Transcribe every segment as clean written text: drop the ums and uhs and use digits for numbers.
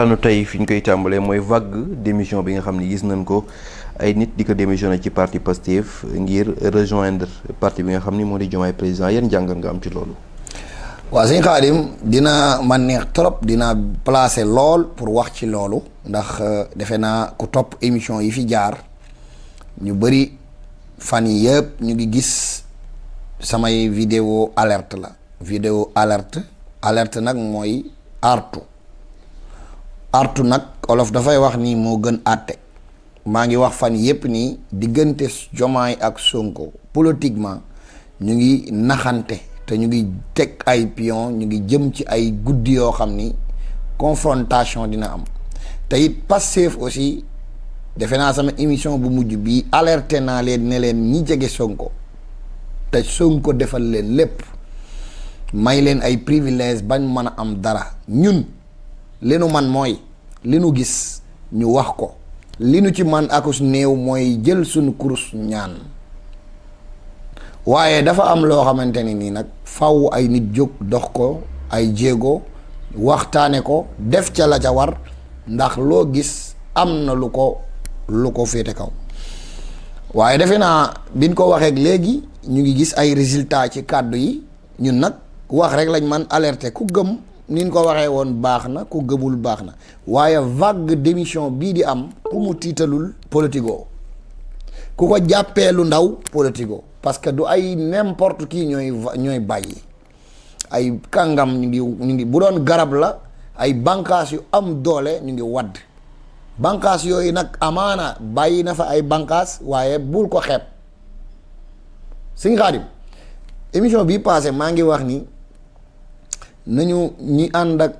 anu tey fi ñu koy tàmbalee mooy vague démission bi nga xam ne gis nañ ko ay nit di ko démissionné ci parti Pastef ngir rejoindre parti bi nga xam ni moo di Diomaye président yéen jàngat nga am ci loolu. waaw sëñ Xaadim dina man neex trop dina placer lool pour wax ci loolu ndax defe naa ku topp émission yi fi jaar ñu bëri fan yi yëpp ñu ngi gis samay vidéo alerte la vidéo alerte nag mooy artu nag olof dafay wax ni moo gën àtte maa ngi wax fan yépp ni diggante Diomaye ak Sonko politiquement ñu ngi naxante te ñu ngi teg ay pion ñu ngi jëm ci ay guddi yoo xam ni confrontation dina am te it Pastef aussi defe naa sama émission bu mujj bi alerté naa leen ne leen ñi jege Sonko te Sonko defal leen lépp may leen ay privilège bañ mën a am dara ñun li nu man mooy li nu gis ñu wax ko li nu ci man akus néew mooy jël suñu kurus ñaan waaye dafa am loo xamante ni nii nag faw ay nit jóg dox ko ay jéego waxtaane ko def ca la ca war ndax loo gis am na lu ko féete kaw waaye defe naa biñ ko waxeek léegi ñu ngi gis ay résultats ci kàddu yi ñun nag wax rek lañ man alerter ku gëm ni ñu ko waxee woon baax na ku gëmul baax na waaye vague démission bii di am ku mu tiitalul politico ku ko jàppee lu ndaw politico parce que du ay n'importe qui ñooy bàyyi ay kàngam ñu ngi bu doon garab la ay bànqaas yu am doole ñu ngi wadd bànqaas yooyu nag amaana bàyyi na fa ay bànqaas waaye bul ko xeeb Sëñ Xaadim émission bii passé maa ngi wax ni nañu ñi ànd ak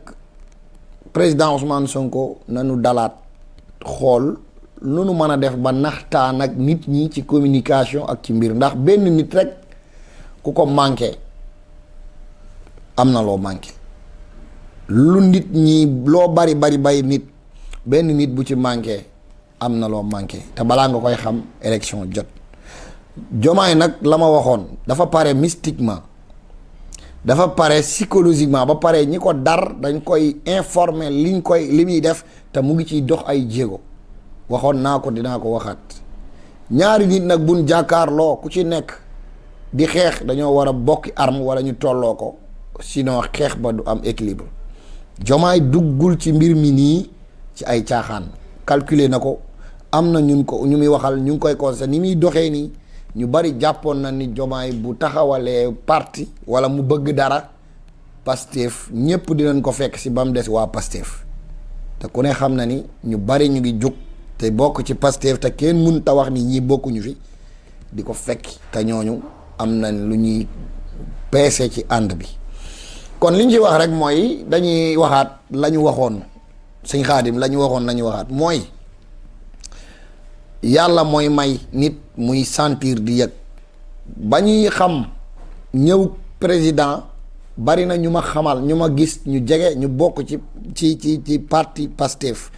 président Ousmane Sonko nañu dalaat xool lu nu mën a def ba naxtaan ak nit ñi ci communication ak ci mbir ndax benn nit rek ku ko manqué am na loo manqué lu nit ñi loo bari nit benn nit bu ci manqué am na loo manqué te balaa nga koy xam élection jot Diomaye nag la ma waxoon dafa pare mystiquement dafa pare psychologiquement ba pare ñi ko dar dañ koy informer li muy def te mu ngi ciy dox ay jéego waxoon naa ko dinaa ko waxaat ñaari nit nag buñ jàkkaarloo ku ci nekk di xeex dañoo war a bokki arme wala ñu tolloo ko sinon xeex ba du am équilibre Diomaye duggul ci mbir mi nii ci ay caaxaan calculer na ko am na ñu muy waxal ñu ngi koy conseil ni muy doxee nii ñu bari jàppoon na ni Diomaye bu taxawalee parti wala mu bëgg dara Pastef ñépp dinañ ko fekk si ba mu des waa Pastef te ku ne xam na ni ñu bari ñu ngi jóg te bokk ci Pastef te kenn mun ta wax ni ñii bokkuñu fi di ko fekk te ñooñu am na lu ñuy peese ci ànd bi kon li ñu ci wax rek mooy dañuy waxaat la ñu waxoon Sëñ Xaadim la ñu waxaat mooy yàlla mooy may nit muy sentir di yëg ba ñuy xam ñëw président bari na ñu ma xamal ñu ma gis ñu jege ñu bokk ci parti Pastef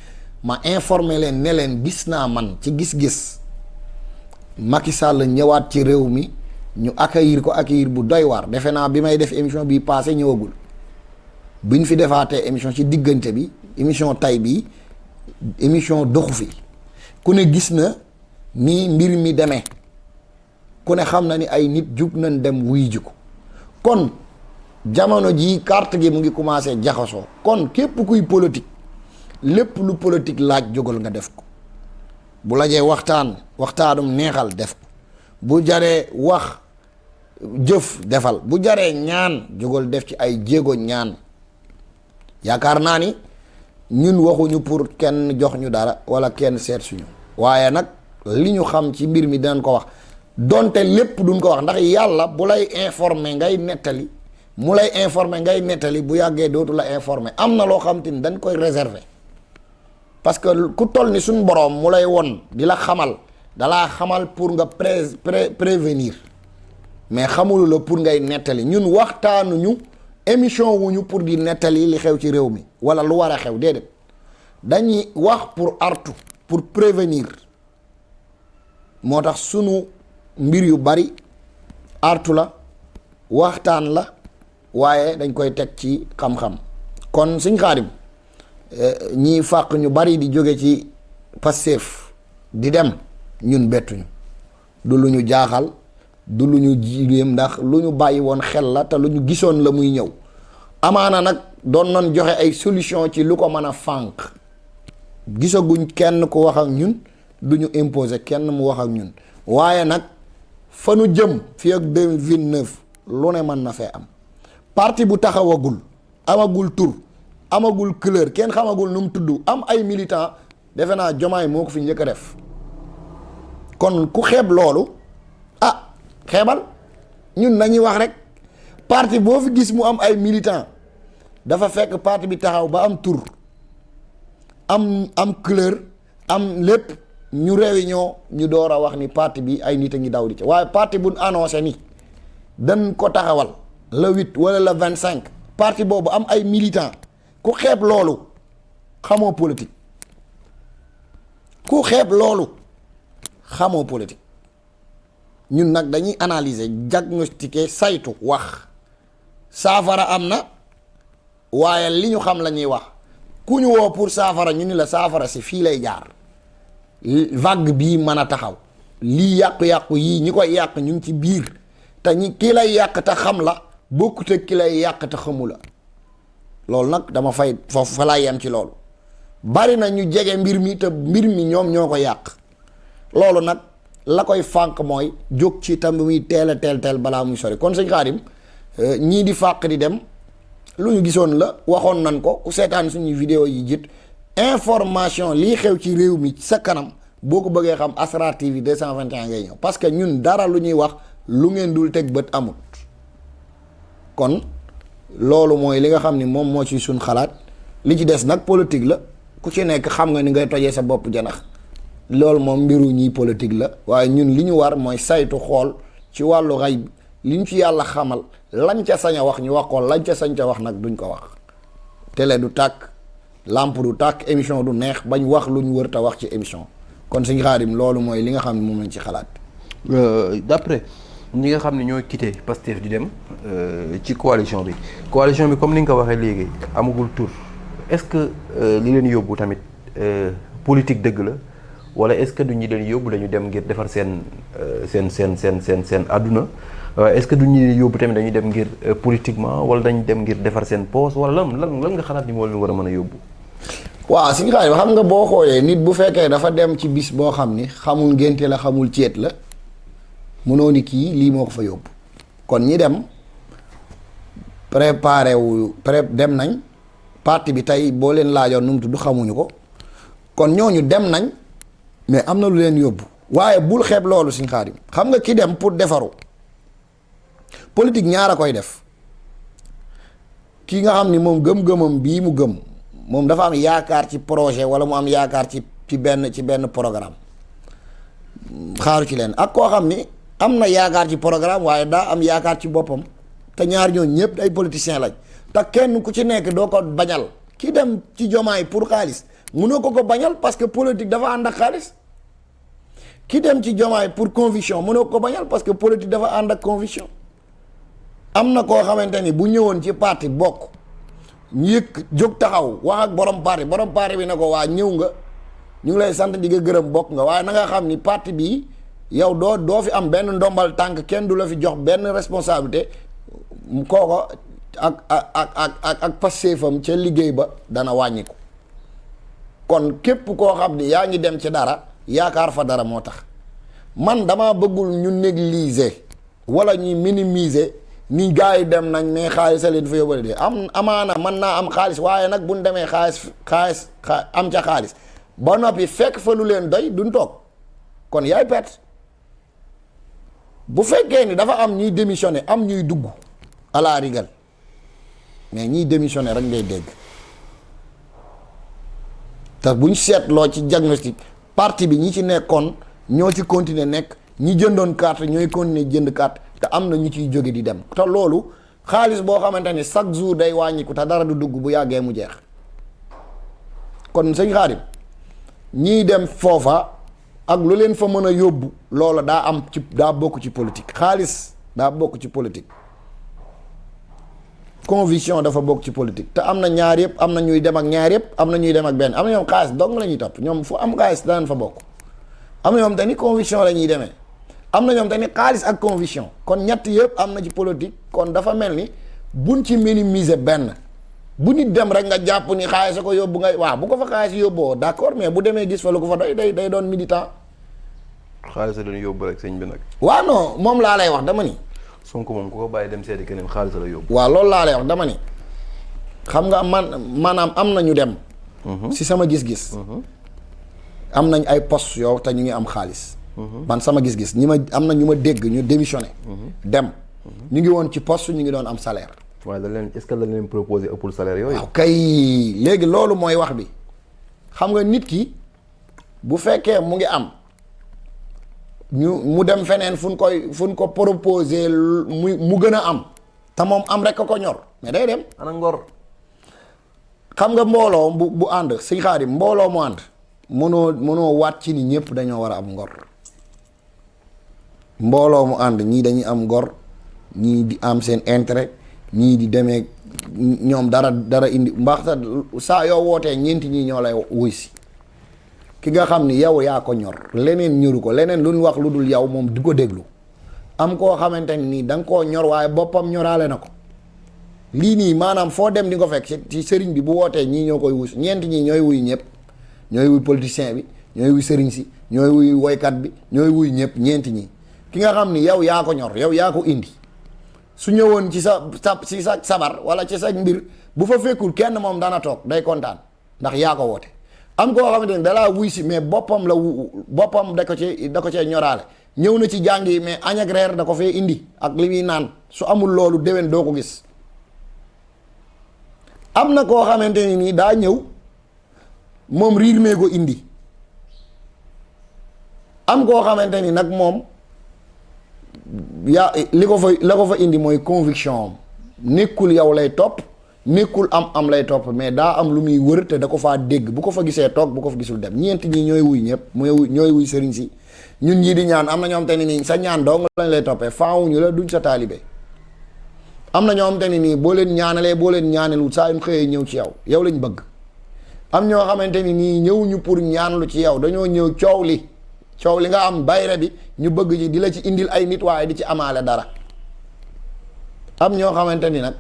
ma informé leen ne leen gis naa man ci gis-gis Macky Sall ñëwaat ci réew mi ñu accueillir bu doy waar defe naa bi may def émission bi passé ñëwagul biñ fi defaatee émission ci diggante bi émission tay bi émission doxu fi ku ne gis na ni mbir mi demee ku ne xam na ni ay nit jug nañ dem wuy ji ko kon jamono ji carte gi mu ngi commencé jaxasoo kon képp kuy politique lépp lu politique laaj jógal nga def ko bu lajee waxtaanum neexal def ko bu jaree wax jëf defal bu jaree ñaan jógal def ci ay jéego ñaan yaakaar naa ni ñun waxuñu pour kenn jox ñu dara wala kenn seet suñu waaye nag li ñu xam ci mbir mi dinañ ko wax donte lépp duñ ko wax ndax yàlla bu lay informer ngay nettali bu yàggee dootu la informer am na loo xam te ni dañ koy réserver parce que ku toll ni suñ boroom mu lay won di la xamal dalaa xamal pour nga prévenir mais xamulu la pour ngay nettali ñun waxtaanuñu émission wuñu pour di nettali li xew ci réew mi wala lu war a xew déedéet dañuy wax pour artu pour prévenir moo tax sunu mbir yu bari artu la waxtaan la waaye dañ koy teg ci xam-xam kon Sëñ Xaadim ñii fàq ñu bari di jóge ci Pastef di dem ñun bettuñu du lu ñu jaaxal du lu ñu jiréem ndax lu ñu bàyyi woon xel la te lu ñu gisoon la muy ñëw amaana nag doon nañ joxe ay solution ci lu ko mën a fànq gisaguñ kenn ku wax ak ñun du ñu imposer kenn mu wax ak ñun waaye nag fa nu jëm fii ak 2029 lu ne mën na fee am parti bu taxawagul amagul tur amagul couleur kenn xamagul nu mu tudd am ay militant defe naa Jomaay moo ko fi njëkk a def kon ku xeeb loolu xeebal ñun nañuy wax rek parti boo fi gis mu am ay militant dafa fekk parti bi taxaw ba am tur am couleur am lépp ñu réunion ñu door a wax ni parti bi ay nit a ngi daw di ca waaye parti bu annoncé ni dañ ko taxawal le 8 wala le 25 parti boobu am ay militant ku xeeb loolu xamoo politique ku xeeb loolu xamoo politique ñun nag dañuy analyser diagnostiquer saytu wax saafara am na waaye li ñu xam la ñuy wax ku ñu woo pour saafara ñu ni la saafara si fii lay jaar vague bii mën a taxaw lii yàqu-yàqu yii ñi koy yàq ñu ngi ci biir te ñi ki lay yàq te xam la bokkut ak ki lay yàq te xamu la loolu nag dama fay foofu fa laa yem ci loolu bari na ñu jege mbir mi te mbir mi ñoom ñoo ko yàq loolu nag la koy fànq mooy jóg ci tam muy teel balaa muy sori kon sëñ Xaadim ñii di fàq di dem lu ñu gisoon la waxoon nan ko ku seetaan suñuy vidéo yi jit information lii xew ci réew mi sa kanam boo ko bëggee xam Asrar TV 221 ngay ñëw parce que ñun dara lu ñuy wax lu ngeen dul teg bët amut kon loolu mooy li nga xam ni moom moo ci suñ xalaat li ci des nag politique la ku ci nekk xam nga ni ngay tojee sa bopp janax loolu moom mbiru ñii politique la waaye ñun li ñu war mooy saytu xool ci wàllu xay bi li ñu ci yàlla xamal lañ ca sañ a wax ñu wax ko lañ ca sañ ca wax nag duñ ko wax télé du tàkk lampe du tàkk émission du neex bañ wax lu ñu wër te wax ci émission kon Sëñ Xaadim loolu mooy li nga xam ne moom lañ ci xalaat. d'après ñi nga xam ne ñooy quitté Pastef di dem ci coalition bi comme ni nga ko waxee léegi amagul tur est-ce que li leen yóbbu tamit politique dëgg la wala est-ce que du ñi leen yóbbu dañu dem ngir defar seen àdduna est-ce que du ñi leen yóbbu tamit dañuy dem ngir politiquement wala dañu dem ngir defar seen poste wala lan nga xalaat ni moo leen war a mën a yóbbu. waaw Sëñ Xaadim xam nga boo xoolee nit bu fekkee dafa dem ci bis boo xam ni xamul ngénte la xamul céet la mënoo ni kii lii moo ko fa yóbbu kon ñi dem dem nañ parti bi tey boo leen laajoon nu mu tudd xamuñu ko kon ñooñu dem nañ mais am na lu leen yóbbu waaye bul xeeb loolu Sëñ Xaadim xam nga ki dem pour defaru politique ñaar a koy def ki nga xam ni moom gëm-gëmam bii mu gëm moom dafa am yaakaar ci projet wala mu am yaakaar ci benn programme xaaru ci leen ak koo xam ni am na yaakaar ci programme waaye daa am yaakaar ci boppam te ñaar ñooñu ñëpp ay politiciens lañ te kenn ku ci nekk doo ko bañal ki dem ci Jomaay pour xaalis mënoo ko bañal parce que politique dafa ànd ak xaalis ki dem ci Jomaay pour conviction mënoo ko bañal parce que politique dafa ànd ak conviction am na koo xamante ni bu ñëwoon ci parti bokk ñu yëg jóg taxaw wax ak borom parti bi ne ko waa ñëw nga ñu ngi lay sant di nga gërëm bokk nga waaye na nga xam ni parti bii yow doo fi am benn ndombal tànk kenn du la fi jox benn responsabilité kooko ak passeefam ca liggéey ba dana wàññiku kon képp koo xam ni yaa ngi dem ci dara yaakaar fa dara moo tax man dama bëggul ñu négliger wala ñuy minimiser ni gars yi dem nañ mais xaalis a leen fa yóbbale de amaana mën naa am xaalis waaye nag buñ demee xaalis am ca xaalis ba noppi fekk fa lu leen doy duñ toog kon yaay perte bu fekkee ni dafa am ñuy démissionné am ñuy dugg à la rigueur mais ñiy démissionné rek ngay dégg te buñ seetloo ci diagnostic parti bi ñi ci nekkoon ñoo ci continuer nekk ñi jëndoon carte ñooy continuer jënd carte te am na ñu ciy jóge di dem te loolu xaalis boo xamante ni chaque jour day wàññiku te dara du dugg bu yàggee mu jeex kon Sëñ Xaadim ñiy dem foofa ak lu leen fa mën a yóbbu loola daa bokk ci politique xaalis daa bokk ci politique conviction dafa bokk ci politique te am na ñaar yëpp am na ñuy dem ak ñaar yëpp am na ñuy dem ak benn am na ñoom xaalis dong la ñuy topp ñoom fu am xaalis daan fa bokk am na ñoom tamit conviction la ñuy demee am na ñoom tamit xaalis ak conviction kon ñett yëpp am na ci politique kon dafa mel ni buñ ci minimiser benn bu nit dem rek nga jàpp ni xaalis a ko yóbbu nga waaw bu ko fa xaalis yóbboo d'accord mais bu demee gis fa lu ko fa day doon militant. xaalis la doon yóbbu rek sëñ bi nag. waaw non moom laa lay wax dama ni. Sonko moom ku ko bàyyi dem seeti keneen xaalis la yóbbu. waaw loolu laa lay wax dama ni xam nga maanaam am na ñu dem. si sama gis-gis. am nañ ay poste yow te ñu ngi am xaalis. man sama gis-gis am na ñu ma dégg ñu démissionné. dem ñu ngi woon ci poste ñu ngi doon am salaire. waaye la leen est-ce que la leen proposé ëppul salaire yooyu. waaw kay léegi loolu mooy wax bi xam nga nit ki bu fekkee mu ngi am mu dem feneen fu ñu ko proposé mu gën a am te moom am rek ko ñor mais day dem. ana ngor. xam nga mbooloo bu ànd Sëñ Xaadim mbooloo mu ànd mënoo waat ci ni ñëpp dañoo war a am ngor mbooloo mu ànd ñii dañuy am ngor ñii di am seen intérêt. ñii di demee ñoom dara indi mbaax saa yoo wootee ñeenti ñii ñoo lay wuy si ki nga xam ni yow yaa ko ñor leneen ñoru ko leneen lu ñu wax lu dul yow moom di ko déglu am koo xamante ni da nga koo ñor waaye boppam ñoraale na ko lii nii maanaam foo dem di ko fekk ci sëriñ bi bu wootee ñii ñoo koy wuy ñeenti ñii ñooy wuy ñëpp ñooy wuy politicien bi ñooy wuy sëriñ si ñooy wuy woykat bi ñooy wuy ñëpp ñeenti ñii ki nga xam ni yow yaa ko ñor yow yaa ko indi su ñëwoon ci sa sabar wala ci sa mbir bu fa fekkul kenn moom dana toog day kontaan ndax yaa ko woote am koo xamante ni dalaa wuy si mais boppam da ko cee ñoraale ñëw na ci jàng yi mais añ ak reer da ko fee indi ak li muy naan su amul loolu déwén doo ko gis am na koo xamante ni nii daa ñëw moom riir mee ko indi am koo xamante ni nag moom yaa la ko fa indi mooy conviction am nekkul yow lay topp nekkul am lay topp mais daa am lu muy wër te da ko faa dégg bu ko fa gisee toog bu ko fa gisul dem ñeent ñi ñooy wuy ñëpp ñooy wuy sëriñ si ñun ñii di ñaan am na ñoom te ni nii sa ñaan dong lañ lay toppee faawuñu la duñ sa taalibe am na ñoom te ni nii boo leen ñaanalee boo leen ñaanalul saa yu xëyee ñëw ci yow lañ bëgg am ñoo xamante ni nii ñëwuñu pour ñaanlu ci yow dañoo ñëw coow li nga am bayre bi ñu bëgg ji di la ci indil ay nit waaye di ci amaale dara am ñoo xamante ni nag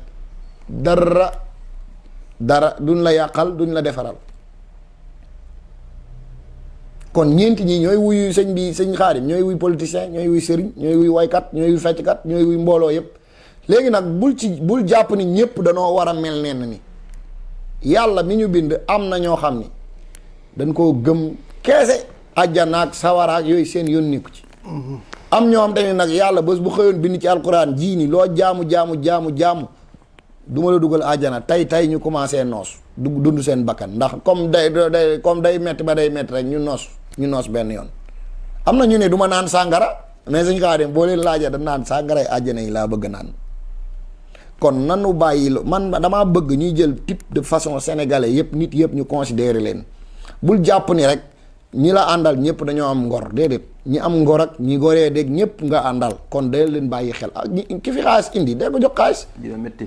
dara duñ la yàqal duñ la defaral kon ñeenti ñi ñooy wuyu sëñ Xaadim ñooy wuy politicien ñooy wuy sëriñ ñooy wuy waykat ñooy wuy fecckat ñooy wuy mbooloo yépp léegi nag bul jàpp ni ñépp danoo war a mel nenn ni yàlla mi ñu bind am na ñoo xam ni dañ koo gëm keese ajjanaak sawaraak yooyu seen yoon nekku ci am ñoo xam te ni nag yàlla bés bu xëyoon bind ci alquran jii ni loo jaamu du ma la dugal ajjana tey ñu commencé noos dund seen bakkan ndax comme day metti ba day metti rek ñu noos benn yoon am na ñu ne du ma naan sàngara mais suñ kaa dem boo leen laajee da naan sàngaray ajjana yi laa bëgg naan kon nanu bàyyi man damaa bëgg ñuy jël type de façon sénégalais yëpp nit yëpp ñu considérer leen bul jàpp ni rek ñi la àndal ñëpp dañoo am ngor déedéet ñi am ngor ak ñi goree dégg ñëpp nga àndal kon day leen bàyyi xel ak ki fi xaalis indi day ko jox xaalis dina métti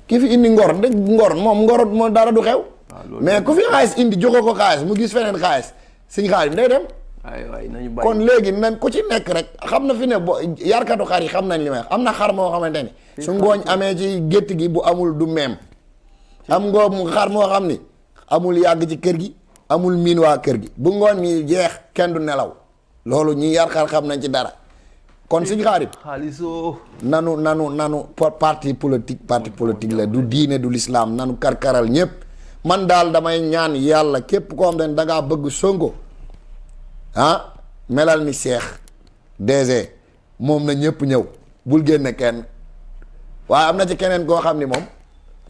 ki fi indi ngor dégg ngor moom dara du xew mais ku fi xaalis indi joxoo ko xaalis mu gis feneen xaalis suñ xaalis day dem kon léegi nañ ku ci nekk rek xam na fi ne bo yarkatu xar yi xam nañ li may wax am na xar moo xamante ni su ngooñ amee ci gétt gi bu amul du meem am ngoo xar moo xam ni amul yàgg ci kër gi amul miin waa kër gi bu ngooñ mi jeex kenn du nelaw loolu ñi yar xar xam nañ ci dara kon suñu xaarit xaalisoo nanu parti politique la du diine du l'islam nanu karkaral ñëpp man daal damay ñaan yàlla képp koo xam ne da ngaa bëgg Sonko melal ni Cheikh DG moom na ñëpp ñëw bul génne kenn waaye am na ci keneen koo xam ni moom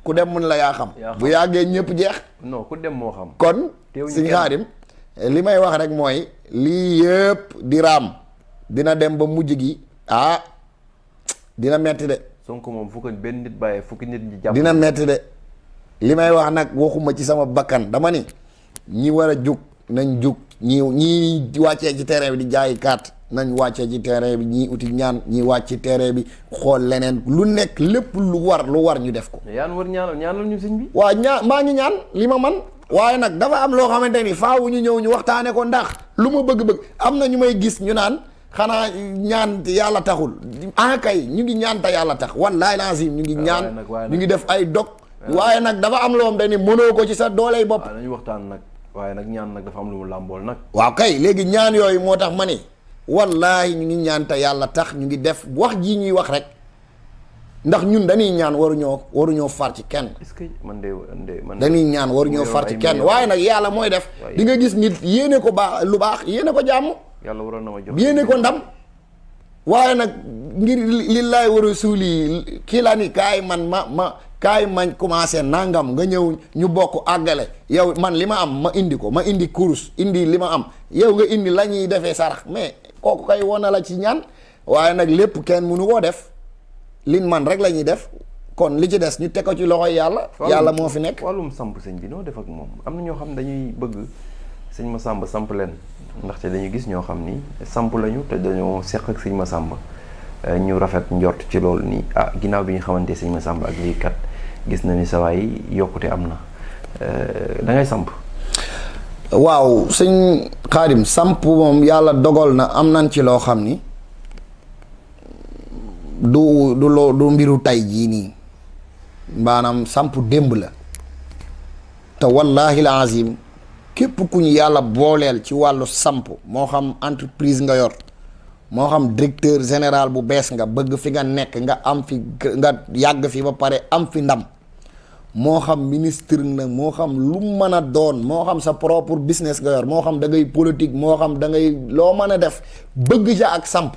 ku dem mun la yaa xam bu yàggee ñëpp jeex non ku dem moo xam kon suñu xaadim li may wax rek mooy lii yëpp di raam dina dem ba mujj gi dina metti de Sonko moom fukki benn nit bàyyee fukki nit ñi jàpp dina metti de li may wax nag waxuma ci sama bakkan dama ni ñi war a jug nañ jug ñii wàccee ci terrain bi di jaayi carte nañ wàccee ci terrain bi ñii uti ñaan ñii wàcc ci terrain bi xool leneen lu nekk lépp lu war ñu def ko. yaan war ñaanal ñu sëñ bi. waaw maa ngi ñaan li ma man waaye nag dafa am loo xamante ni faaw ñu ñëw ñu waxtaane ko ndax lu ma bëgg-bëgg am na ñu may gis ñu naan xanaa ñaan yàlla taxul kay ñu ngi ñaan te yàlla tax wallaahi lazim ñu ngi ñaan ñu ngi def ay dog waaye nag dafa am loo xamante ni mënoo ko ci sa dooley bopp. nañu waxtaan nag waaye nag ñaan nag dafa am lu mu làmbool nag. waaw kay léegi ñaan yooyu moo tax ma ni wallaahi ñu ngi ñaan te yàlla tax ñu ngi def wax ji ñuy wax rek ndax ñun dañuy ñaan waruñoo far ci kenn. est-ce que man dañuy ñaan waruñoo far ci kenn waaye nag yàlla mooy def. di nga gis nit yéene ko baax lu baax yéene ko jàmm. yàlla waroon na ma jox yéene ko ndam. waaye nag ngir lillaay war a suuli kii laa ni kaay mañ commencé nangam nga ñëw ñu bokk àggale yow man li ma am ma indi ko ma indi kurus indi li ma am yow nga indi la ñuy defee sarax mais kooku kay wona la ci ñaan waaye nag lépp kenn mënu koo def liñ man rek la ñuy def kon li ci des ñu teg ko ci loxoy yàlla. yàlla moo fi nekk. wàllum samp sëñ bi noo def ak moom am na ñoo xam dañuy bëgg sëñ Massamba samp leen ndaxte dañu gis ñoo xam ni samp lañu te dañoo seq ak sëñ Massamba ñu rafet njort ci loolu nii ginnaaw bi ñu xamante sëñ Massamba ak lii kat gis na ni sawaay yokkute am na da ngay samp. waaw sëñ Xaadim samp moom yàlla dogal na am nañ ci loo xam ni du mbiru tay jii nii maanaam samp démb la te wallaahi la azim képp ku ñu yàlla booleel ci wàllu samp moo xam entreprise nga yor moo xam directeur général bu bees nga bëgg fi nga nekk nga am fi nga yàgg fi ba pare am fi ndam moo xam ministre na moo xam lu mën a doon moo xam sa propre business nga yor moo xam da ngay politique moo xam da ngay loo mën a def bëgg ja ak samp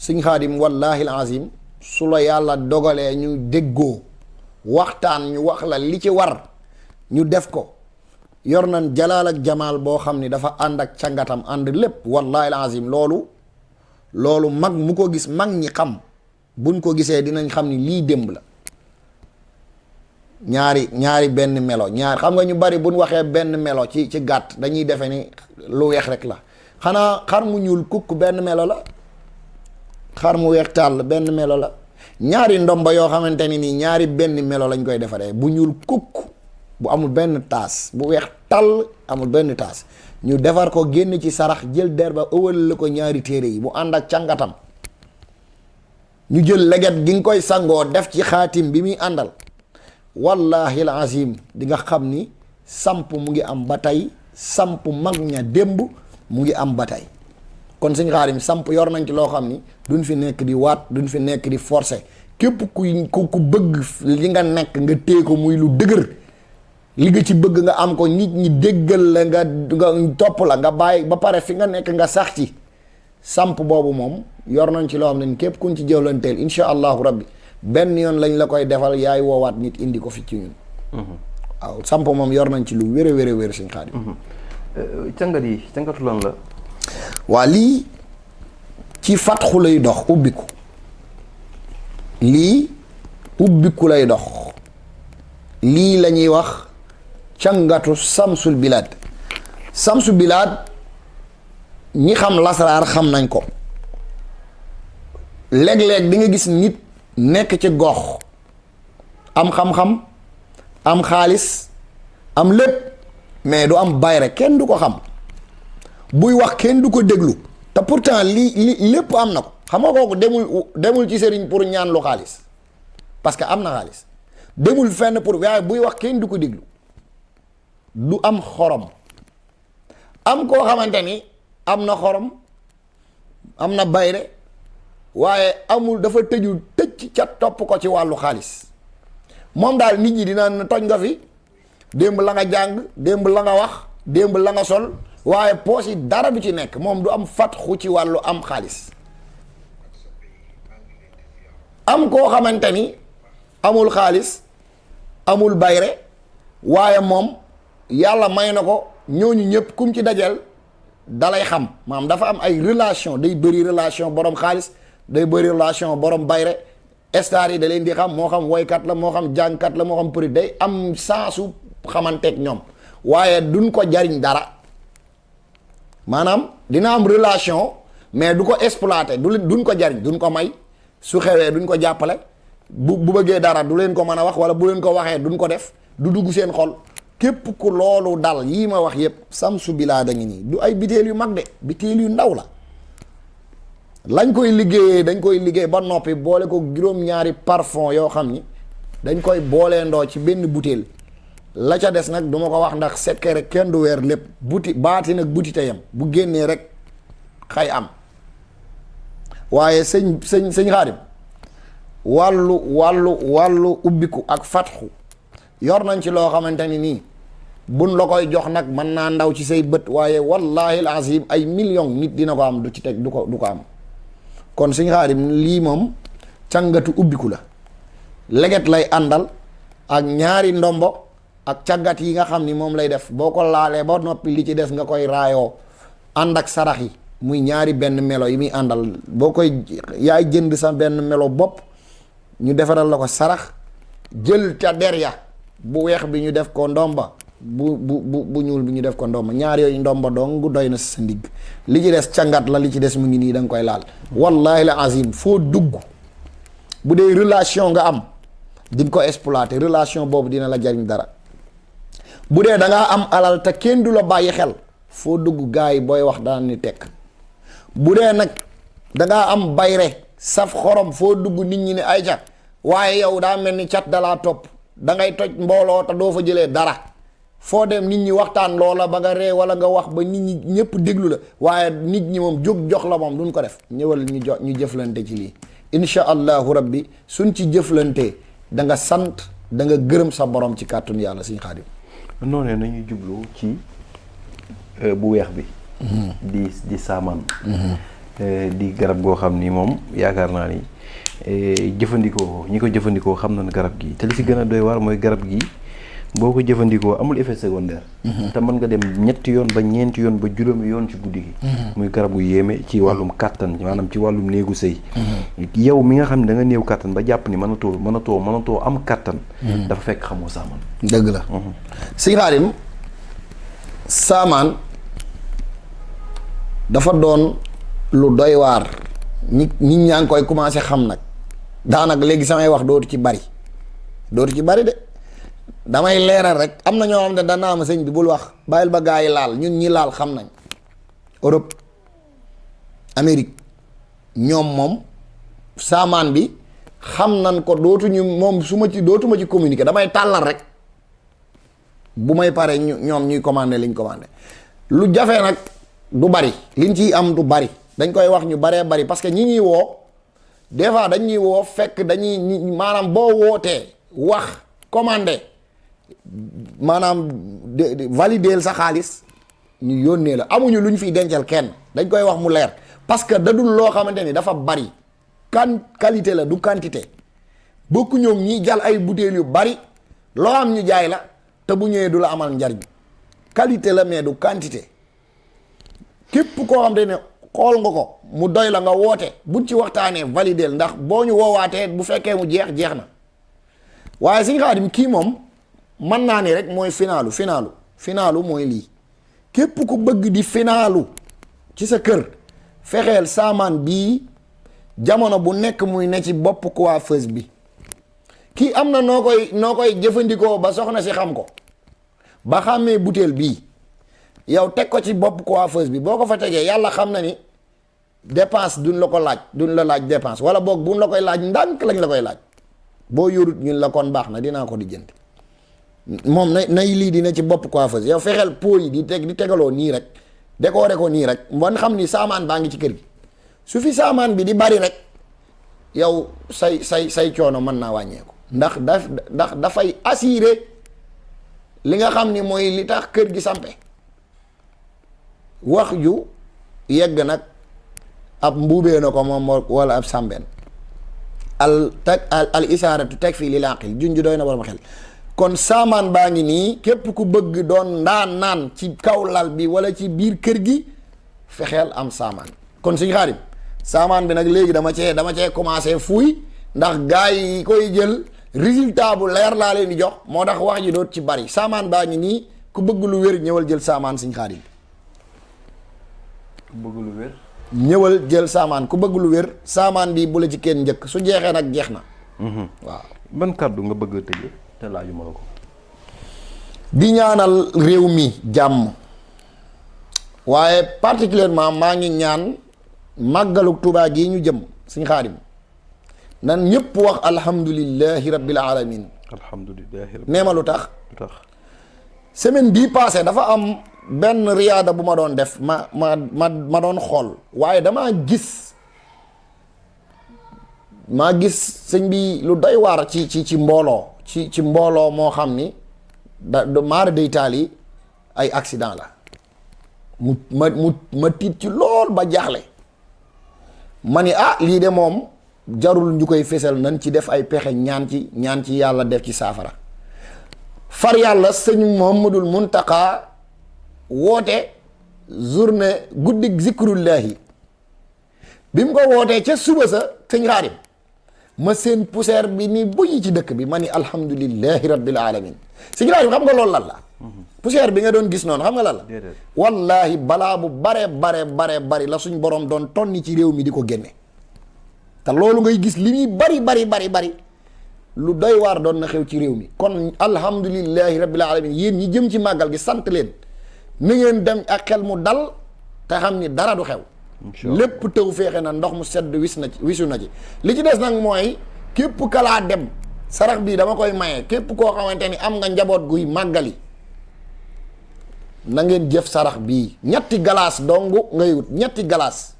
Sëñ Xaadim wallaahi azim su la yàlla dogalee ñu déggoo waxtaan ñu wax la li ci war ñu def ko yor nañ jalaal ak jamaal boo xam ni dafa ànd ak cangatam ànd lépp wallaahi azim loolu mag mu ko gis mag ñi xam buñ ko gisee dinañ xam ni lii démb la ñaari benn melo xam nga ñu bari buñ waxee benn melo ci gàtt dañuy defe ni lu weex rek la xanaa xar mu ñuul kukk benn melo la xar mu weex tàll benn melo la ñaari ndomba yoo xamante ni nii ñaari benn melo lañ koy defaree bu ñuul kukk bu amul benn taas bu weex tàll amul benn taas ñu defar ko génn ci sarax jël der ba ëwal la ko ñaari téere yi bu ànd ak càngatam ñu jël leget gi nga koy sangoo def ci xaatim bi muy àndal wallahi al azim di nga xam ni samp mu ngi am ba tey samp mag ña démb mu ngi am ba tey kon Sëñ Xaadim samp yor nañ ci loo xam ni duñ fi nekk di waat duñ fi nekk di forcer képp ku bëgg li nga nekk nga téye ko muy lu dëgër li nga ci bëgg nga am ko nit ñi déggal la nga topp la nga bàyyi ba pare fi nga nekk nga sax ci samp boobu moom yor nañ ci loo xam ne képp kuñ ci jëflanteel incha allahu rabbi benn yoon lañ la koy defal yaay woowaat nit indi ko fi ci ñun. waaw samp moom yor nañ ci lu wér a wér Sëñ Xaadim. cangatu lan la. waa lii ci fatxu lay dox ubbiku lii ubbiku lay dox lii la ñuy wax cangatu samsul bilaad samsul bilaad ñi xam lasaraar xam nañ ko léeg-léeg di nga gis nit nekk ci gox am xam-xam am xaalis am lépp mais du am bayre kenn du ko xam buy wax kenn du ko déglu te pourtant li lépp am na ko xam nga kooku demul ci sëriñ pour ñaan lu xaalis parce que am na xaalis demul fenn pour waaye buy wax kenn du ko déglu du am xorom am koo xamante ni am na xorom am na bayre waaye amul dafa tëju tëj ca topp ko ci wàllu xaalis moom daal nit ñi dina toj nga fi démb la nga jàng démb la nga wax démb la nga sol waaye poos yi dara du ci nekk moom du am fatxu ci wàllu am xaalis am koo xamante ni amul xaalis amul bayre waaye moom yàlla may na ko ñooñu ñëpp kum ci dajeel dalay xam maam dafa am ay relation day bëri relation borom xaalis day bëri relation borom bayre star yi da leen di xam moo xam woykat la moo xam jàngkat la moo xam përi day am sansu xamanteeg ñoom waaye duñ ko jariñ dara maanaam dina am relation mais du ko exploiter duñ ko jariñ duñ ko may su xewee duñ ko jàppale bu bëggee dara du leen ko mën a wax wala bu leen ko waxee duñ ko def du dugg seen xol képp ku loolu dal yii ma wax yépp samsu bilaa da ngi nii du ay biteel yu mag de biteel yu ndaw la lañ koy liggéeyee dañ koy liggéey ba noppi boole ko juróom-ñaari parfum yoo xam ni dañ koy booleendoo ci benn butéel la ca des nag duma ko wax ndax secret rek kenn du weer lépp baati nag buti teyam bu génnee rek xay am waaye sëñ Xaadim wàllu ubbiku ak fatxu yor nañ ci loo xamante ni nii buñ la koy jox nag mën naa ndaw ci say bët waaye wallahi al azim ay million nit dina ko am du ci teg du ko am kon sëñ Xaadim lii moom càngatu ubbiku la leget lay àndal ak ñaari ndombo ak càggat yi nga xam ni moom lay def boo ko laalee ba noppi li ci des nga koy raayoo ànd ak sarax yi muy ñaari benn melo yi muy àndal boo koy yaay jënd sa benn melo bopp ñu defaral la ko sarax jël ca der ya bu weex bi ñu def ko ndomba bu ñuul bi ñu def ko ndomba ñaar yooyu ndomba dong doy na sa ndigg li ci des càngat la li ci des mu ngi nii da nga koy laal wallahi la azim foo dugg bu dee relation nga am di nga ko exploiter relation boobu dina la jariñ dara bu dee da ngaa am alal te kenn du la bàyyi xel foo dugg gars yi booy wax daan ni tekk bu dee nag da ngaa am bayre saf xorom foo dugg nit ñi ne ay ca waaye yow daa mel ni cat dalaa topp da ngay toj mbooloo te doo fa jëlee dara foo dem nit ñi waxtaan loola ba nga ree wala nga wax ba nit ñi ñëpp déglu la waaye nit ñi moom jóg jox la moom duñ ko def ñëwal ñu jëflante ci lii insha allahu rabbi suñ ci jëflantee da nga sant da nga gërëm sa borom ci kàttun yàlla Sëñ Xaadim noonu nañuy jublu ci bu weex bi di saamaan di garab goo xam ni moom yaakaar naa ni jëfandikoo ñi ko jëfandikoo xam nañ garab gi te li ci gën a doy waar mooy garab gi boo ko jëfandikoo amul effet secondaire te mën nga dem ñetti yoon ba ñeenti yoon ba juróomi yoon ci guddi gi muy garab gu yéeme ci wàllum kàttan maanaam ci wàllum néegu sëy yow mi nga xam ne da nga néew kàttan ba jàpp ni mënatoo am kàttan dafa fekk xamoo saamaan dëgg la Sëñ Xaadim saamaan dafa doon lu doy waar nit ñaa ngi koy commencé xam nag daanaka léegi samay wax dootu ci bari de damay leeral rek am na ñoo xam ne danaa ma sëñ bi bul wax bàyyil ba gaa yi laal ñun ñi laal xam nañ Europe Amérique ñoom moom saamaan bi xam nañ ko dootuñu moom dootuma ci communiquer damay tàllal rek bu may paree ñoom ñuy commandé liñ commandé lu jafe nag du bari liñ ciy am du bari dañ koy wax ñu baree bari parce que ñi ñuy woo des fois dañuy woo fekk dañuy maanaam boo wootee wax commandé maanaam valideel sa xaalis ñu yónnee la amuñu lu ñu fiy dencal kenn dañ koy wax mu leer parce que dadul loo xamante ni dafa bari qualité la du quantité bokku ñoom ñi jal ay butéel yu bari loo am ñu jaay la te bu ñëwee du la amal njariñ qualité la mais du quantité képp koo xam ne xool nga ko mu doy la nga woote buñ ci waxtaanee valideel ndax boo ñu woowaatee bu fekkee mu jeex na waaye Sëñ Xaadim kii moom mën naa ni rek mooy finaalu mooy lii képp ku bëgg di finaalu ci sa kër fexeel saamaan bii jamono bu nekk muy ne ci bopp coiffeuse bi kii am na noo koy jëfandikoo ba soxna si xam ko ba xàmmee butéel bii yow teg ko ci bopp coiffeuse bi boo ko fa tegee yàlla xam na ni dépense duñ la laaj dépense wala boog buñ la koy laaj ndànk lañ la koy laaj boo yorut ñun la kon baax na dinaa ko lijjanti moom nay lii dina ci bopp coiffeuse yow fexeel po yi di tegaloo nii rek décorer ko nii rek man xam ni saamaan baa ngi ci kër gi su fi saamaan bi di bari rek yow say coono mën naa wàññeeku ndax dafay assurer li nga xam ni mooy li tax kër gi sampe wax ju yegg nag ab mbuubee na ko moom wala ab sàmbeen al isaaratu teg fii li laqil junj doy na borom xel kon saamaan baa ngi nii képp ku bëgg doon naan ci kaw lal bi wala ci biir kër gi fexeel am saamaan kon Sëñ Xaadim saamaan bi nag léegi dama cee commencé fuuy ndax gars yi koy jël résultat bu leer laa leen di jox moo tax wax ji doot ci bari saamaan baa ngi nii ku bëgg lu wér ñëwal jël saamaan Sëñ Xaadim ku bëgg lu wér. ñëwal jël saamaan ku bëgg lu wér saamaan bi bu la ci kenn njëkk su jeexee nag jeex na. waaw. ban kàddu nga bëgg a tëjee te laajuma la ko. di ñaanal réew mi jàmm waaye particulièrement maa ngi ñaan màggalu Tuubaa gi ñu jëm Sëñ Xaadim nan ñëpp wax alhamdulillahi rabbil alamin. alhamdulillahi nee ma lu tax. lu tax. semaine bii passé dafa am benn riyaada bu ma doon def ma doon xool waaye maa gis sëñ bi lu doy waar ci mbooloo ci mbooloo moo xam ni maara day taali ay accident la ma tiit ci lool ba jaaxle ma ni lii de moom jarul ñu koy fésal nan ci def ay pexe ñaan ci yàlla def ci saafara far yàlla sëñ Muhammadul Muntaqa woote journée guddig zikrullahi bi mu ko wootee ca suba sa sëñ Xaadim ma seen poussière bi ni buyi ci dëkk bi ma ni alhamdulillahi rabbil alamin sëñ Xaadim xam nga loolu lan la poussière bi nga doon gis noonu xam nga lan la wallahi balaa bu bari la suñ borom doon tonni ci réew mi di ko génne te loolu ngay gis li ñuy bari lu doy waar doon na xew ci réew mi kon alhamdulillahi rabbil alamin yéen ñi jëm ci màggal gi sant leen ni ngeen dem ak xel mu dal te xam ni dara du xew lépp taw féexe na ndox mu sedd wisu na ci li ci des nag mooy képp kalaa dem sarax bii dama koy maye képp koo xamante ni am nga njaboot guy màggali na ngeen jëf sarax bii ñetti galaas dong ngay wut ñetti galaas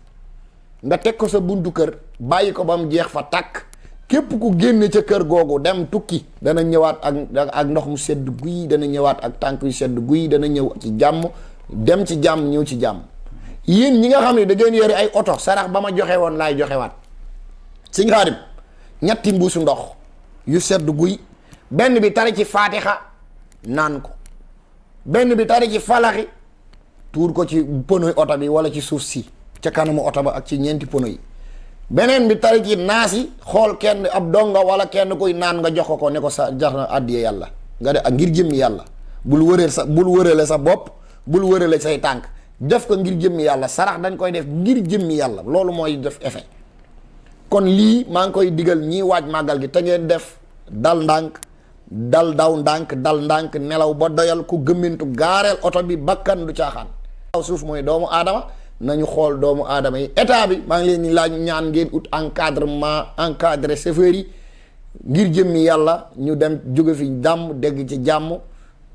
nga teg ko sa buntu kër bàyyi ko ba mu jeex fa tàkk képp ku génne ca kër googu dem tukki dana ñëwaat ak ndox mu sedd guy dana ñëwaat ak tànk yu sedd guy dana ñëw ci jàmm dem ci jàmm ñëw ci jàmm yéen ñi nga xam ne da ngeen yore ay oto sarax ba ma joxe woon laay joxewaat Sëñ Xaadim ñetti mbuusu ndox yu sedd guy benn bi tari ci faatixa naan ko benn bi tari ci falaxi tuur ko ci ponoy oto bi wala ci suuf si ca kanamu oto ba ak ci ñeenti pono yi beneen bi tari ci naas yi xool kenn ab donga wala kenn kuy naan nga jox ko ne ko sa jox na àddiya yàlla nga de ak ngir jëmmi yàlla bul wërale sa bopp bul wërale say tànk def ko ngir jëmmi yàlla sarax dañ koy def ngir jëmmi yàlla loolu mooy def effet kon lii maa ngi koy digal ñiy waaj màggal gi te ngeen def dal ndànk dal daw ndànk dal ndànk nelaw ba doyal ku gëmmintu gaareel oto bi bakkan du caaxaan aw suuf mooy doomu aadama nañu xool doomu aadama yi état bi maa ngi leen di laaj ñaan ngeen ut encadré chauffeur yi ngir jëmmi yàlla ñu dem jóge fi jàmm dégg ci jàmm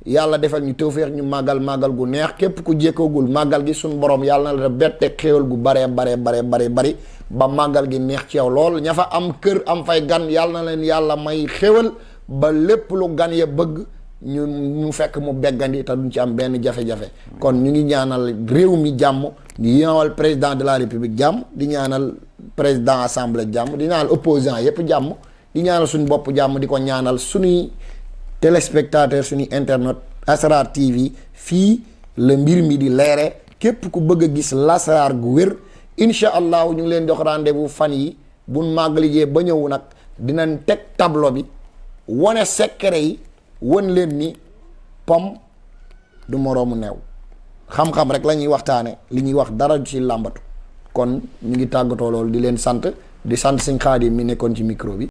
yàlla defal ñu tawfeex ñu màggal gu neex képp ku jékkoogul màggal gi suñ borom yàlla na la bette xéewal gu bari ba màggal gi neex ci yow lool ña fa am kër am fay gan yàlla na leen yàlla may xéewal ba lépp lu gan ya bëgg ñu fekk mu beggandi te duñ ci am benn jafe-jafe kon ñu ngi ñaanal réew mi jàmm di ñaanal président de la république jàmm di ñaanal président assemblée jàmm di ñaanal opposant yépp jàmm di ñaanal suñu bopp jàmm di ko ñaanal suñuy téléspectateur suñuy internet Asrar TV fii la mbir mi di leere képp ku bëgg a gis lasraar gu wér incha allahu ñu ngi leen jox rendez-vous fan yi buñ màggalijee ba ñëw nag dinañ teg tableau bi wane secret yi won leen ni pom du moroomu neew xam-xam rek la ñuy waxtaane li ñuy wax dara ci làmbatu kon ñu ngi tàggatoo loolu di leen sant di sant Sëñ Xaadim mi nekkoon ci micro bi